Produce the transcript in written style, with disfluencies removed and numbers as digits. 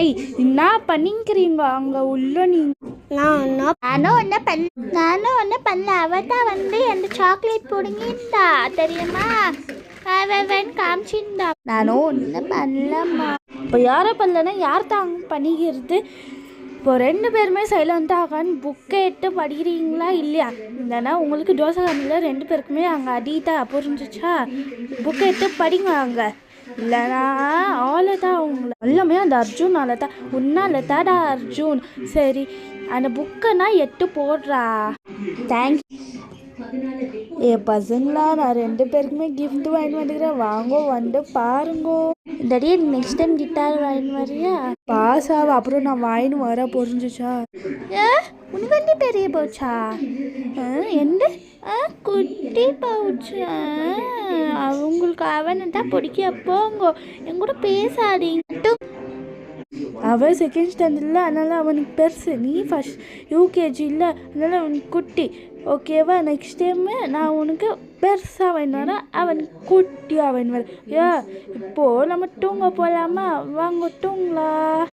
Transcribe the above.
ஏய் என்ன பண்ணிக்கிறீங்க அங்கே உள்ள நானும் ஒன்றும் பண்ணல. அவள் தான் வந்து அந்த சாக்லேட் பிடுங்கிருந்தா தெரியுமா, அவன் காமிச்சிருந்தா. நானும் ஒன்றும் பண்ணலம்மா. இப்போ யாரை பண்ணலன்னா யார் தான் பண்ணிக்கிறது? இப்போ 2 பேருமே சைலண்டாகான்னு புக்கை எடுத்து படிக்கிறீங்களா இல்லையா? இல்லைன்னா உங்களுக்கு தோசை காமியில் 2 பேருக்குமே அங்கே அடிதான் புரிஞ்சிச்சா? புக்கை எடுத்து படிங்க அங்கே. இல்லைனா ஆளை தான் அவங்கள எல்லாமே அந்த அர்ஜுன் ஆளை தான் உன்னால தாடா அர்ஜுன். சரி அந்த புக்கைனா எட்டு போடுறா. தேங்க்ஸ். பசங்களா நான் 2 பேருக்குமே கிஃப்ட் வாங்கிட்டு வந்துக்கிறேன், வாங்கோ வந்து பாருங்கோ. இந்தடியே நெக்ஸ்ட் டைம் கிட்டார் வாங்கிட்டு வரியா? பாஸ் ஆகும் அப்புறம் நான் வாங்கின்னு வர புரிஞ்சிச்சா? உனக்கு வந்து பெரிய போச்சா? எந்த குட்டி பவுச்சா? அவங்களுக்கு அவனை தான் பிடிக்க போங்கோ, என் கூட பேசாதீங்க. அவன் செகண்ட் ஸ்டாண்டர்டில், அதனால் அவனுக்கு பெருசு, நீ ஃபஸ்ட் யூகேஜி இல்லை, அதனால் அவனுக்கு குட்டி. ஓகேவா? நெக்ஸ்ட் டைமு நான் உனக்கு பெருசாக வாங்கிட்டு வரேன், அவனுக்கு குட்டியாக வாங்கிட்டு வரேன். இப்போது நம்ம தூங்க போகலாமா? வாங்க தூங்கலாம்.